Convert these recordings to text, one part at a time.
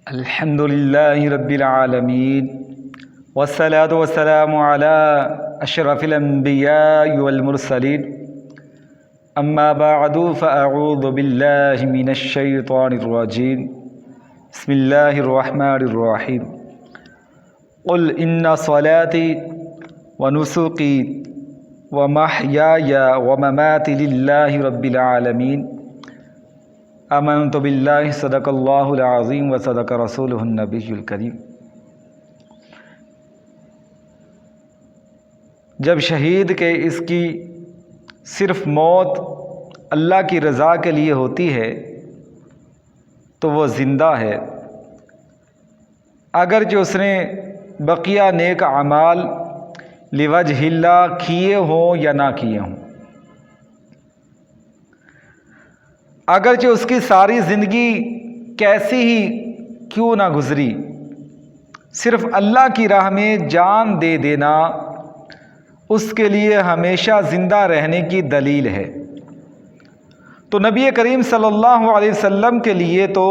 الحمد لله رب العالمين والصلاة والسلام على أشرف الأنبياء والمرسلين أما بعد فأعوذ بالله من الشيطان الرجيم بسم الله الرحمن الرحيم قل إن صلاتي ونسكي ومحياي ومماتي لله رب العالمين آمنت باللہ صدق اللہ العظیم و صدق رسولہ النبی الکریم۔ جب شہید کے اس کی صرف موت اللہ کی رضا کے لیے ہوتی ہے تو وہ زندہ ہے، اگرچہ اس نے بقیہ نیک اعمال لوجہ اللہ کیے ہوں یا نہ کیے ہوں، اگرچہ اس کی ساری زندگی کیسی ہی کیوں نہ گزری، صرف اللہ کی راہ میں جان دے دینا اس کے لیے ہمیشہ زندہ رہنے کی دلیل ہے۔ تو نبی کریم صلی اللہ علیہ وسلم کے لیے تو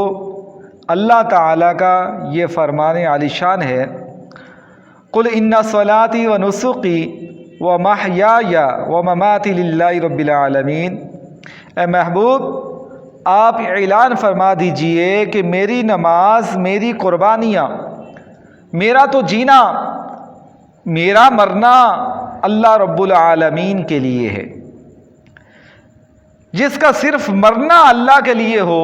اللہ تعالیٰ کا یہ فرمان عالی شان ہے، قل ان صلاتی و نسکی و محیای و مماتی للہ رب العالمین۔ اے محبوب، آپ اعلان فرما دیجئے کہ میری نماز، میری قربانیاں، میرا تو جینا، میرا مرنا اللہ رب العالمین کے لیے ہے۔ جس کا صرف مرنا اللہ کے لیے ہو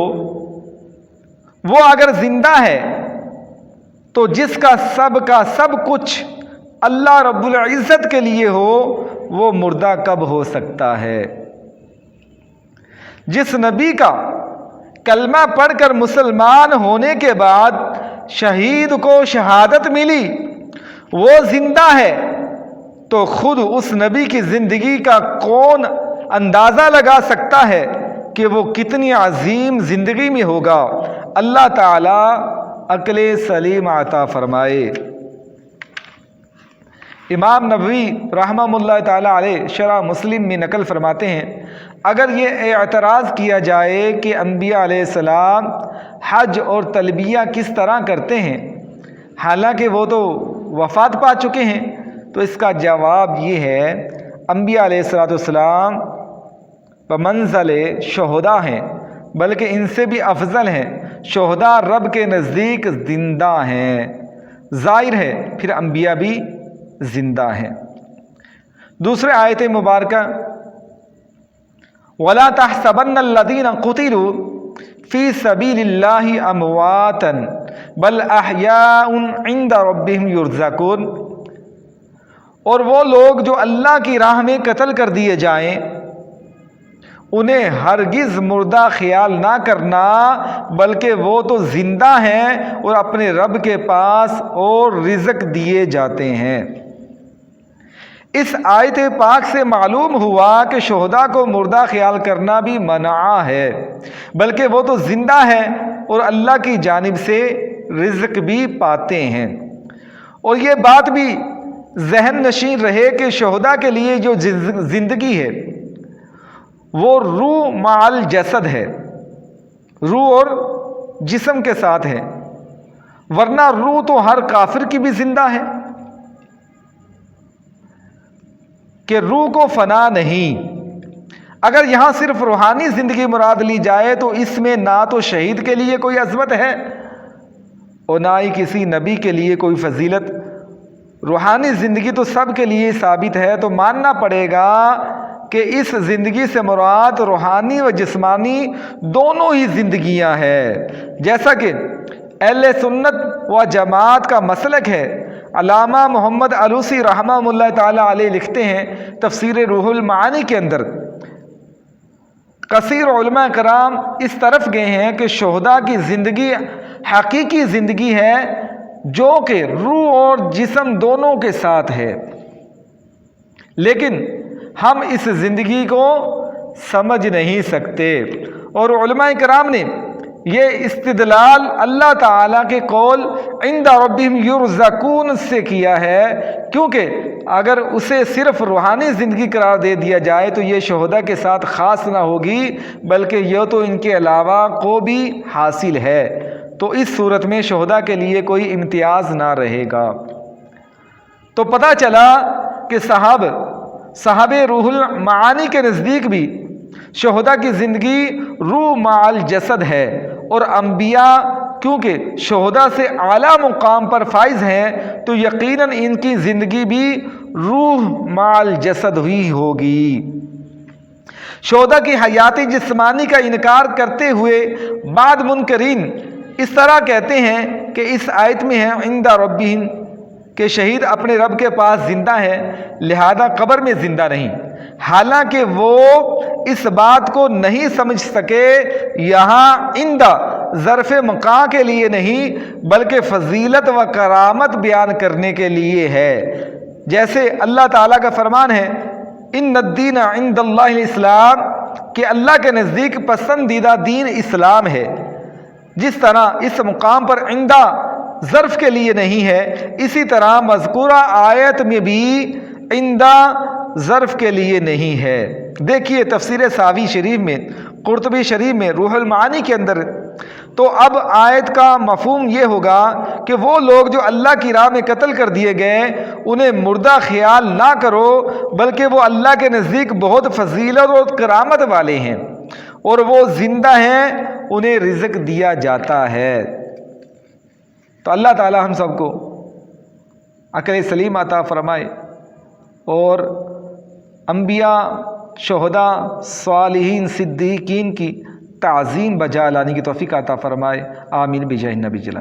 وہ اگر زندہ ہے تو جس کا سب کچھ اللہ رب العزت کے لیے ہو وہ مردہ کب ہو سکتا ہے؟ جس نبی کا کلمہ پڑھ کر مسلمان ہونے کے بعد شہید کو شہادت ملی وہ زندہ ہے، تو خود اس نبی کی زندگی کا کون اندازہ لگا سکتا ہے کہ وہ کتنی عظیم زندگی میں ہوگا؟ اللہ تعالیٰ عقل سلیم عطا فرمائے۔ امام نووی رحمہ اللہ تعالیٰ علیہ شرح مسلم میں نقل فرماتے ہیں، اگر یہ اعتراض کیا جائے کہ انبیاء علیہ السلام حج اور تلبیہ کس طرح کرتے ہیں حالانکہ وہ تو وفات پا چکے ہیں، تو اس کا جواب یہ ہے، انبیاء علیہ السلام بمنزل شہداء ہیں، بلکہ ان سے بھی افضل ہیں۔ شہداء رب کے نزدیک زندہ ہیں، ظاہر ہے پھر انبیاء بھی زندہ ہیں۔ دوسرے آیت مبارکہ وَلَا تَحْسَبَنَّ الَّذِينَ قُتِلُوا فِي سَبِيلِ اللَّهِ أَمْوَاتًا بَلْ أَحْيَاءٌ عِندَ رَبِّهِمْ يُرْزَقُونَ۔ اور وہ لوگ جو اللہ کی راہ میں قتل کر دیے جائیں انہیں ہرگز مردہ خیال نہ کرنا، بلکہ وہ تو زندہ ہیں اور اپنے رب کے پاس اور رزق دیے جاتے ہیں۔ اس آیت پاک سے معلوم ہوا کہ شہداء کو مردہ خیال کرنا بھی منع ہے، بلکہ وہ تو زندہ ہیں اور اللہ کی جانب سے رزق بھی پاتے ہیں۔ اور یہ بات بھی ذہن نشین رہے کہ شہداء کے لیے جو زندگی ہے وہ روح مع الجسد ہے، روح اور جسم کے ساتھ ہے، ورنہ روح تو ہر کافر کی بھی زندہ ہے کہ روح کو فنا نہیں۔ اگر یہاں صرف روحانی زندگی مراد لی جائے تو اس میں نہ تو شہید کے لیے کوئی عظمت ہے اور نہ ہی کسی نبی کے لیے کوئی فضیلت۔ روحانی زندگی تو سب کے لیے ثابت ہے، تو ماننا پڑے گا کہ اس زندگی سے مراد روحانی و جسمانی دونوں ہی زندگیاں ہیں، جیسا کہ اہل سنت و جماعت کا مسلک ہے۔ علامہ محمد علوسی رحمہ اللہ تعالیٰ علیہ لکھتے ہیں تفسیر روح المعانی کے اندر، کثیر علماء کرام اس طرف گئے ہیں کہ شہداء کی زندگی حقیقی زندگی ہے جو کہ روح اور جسم دونوں کے ساتھ ہے، لیکن ہم اس زندگی کو سمجھ نہیں سکتے۔ اور علماء کرام نے یہ استدلال اللہ تعالیٰ کے قول عند ربہم یرزقون سے کیا ہے، کیونکہ اگر اسے صرف روحانی زندگی قرار دے دیا جائے تو یہ شہداء کے ساتھ خاص نہ ہوگی، بلکہ یہ تو ان کے علاوہ کو بھی حاصل ہے۔ تو اس صورت میں شہداء کے لیے کوئی امتیاز نہ رہے گا۔ تو پتہ چلا کہ صاحب روح المعانی کے نزدیک بھی شہداء کی زندگی روح مع الجسد ہے، اور انبیاء کیونکہ شہداء سے اعلیٰ مقام پر فائز ہیں تو یقیناً ان کی زندگی بھی روح مع الجسد ہی ہوگی۔ شہداء کی حیات جسمانی کا انکار کرتے ہوئے بعض منکرین اس طرح کہتے ہیں کہ اس آیت میں ہے عند ربہم، کہ شہید اپنے رب کے پاس زندہ ہے لہذا قبر میں زندہ نہیں، حالانکہ وہ اس بات کو نہیں سمجھ سکے۔ یہاں عند ظرف مقام کے لیے نہیں بلکہ فضیلت و کرامت بیان کرنے کے لیے ہے، جیسے اللہ تعالیٰ کا فرمان ہے ان الدین عند اللہ الاسلام، کہ اللہ کے نزدیک پسندیدہ دین اسلام ہے۔ جس طرح اس مقام پر عندہ ظرف کے لیے نہیں ہے، اسی طرح مذکورہ آیت میں بھی عندہ ظرف کے لیے نہیں ہے۔ دیکھیے تفسیر ساوی شریف میں، قرطبی شریف میں، روح المعانی کے اندر۔ تو اب آیت کا مفہوم یہ ہوگا کہ وہ لوگ جو اللہ کی راہ میں قتل کر دیے گئے انہیں مردہ خیال نہ کرو، بلکہ وہ اللہ کے نزدیک بہت فضیلت اور کرامت والے ہیں، اور وہ زندہ ہیں، انہیں رزق دیا جاتا ہے۔ تو اللہ تعالی ہم سب کو عقل سلیم عطا فرمائے اور انبیاء، شہداء، صالحین، صدیقین کی تعظیم بجا لانے کی توفیق عطا فرمائے۔ آمین بجاہ النبی جل۔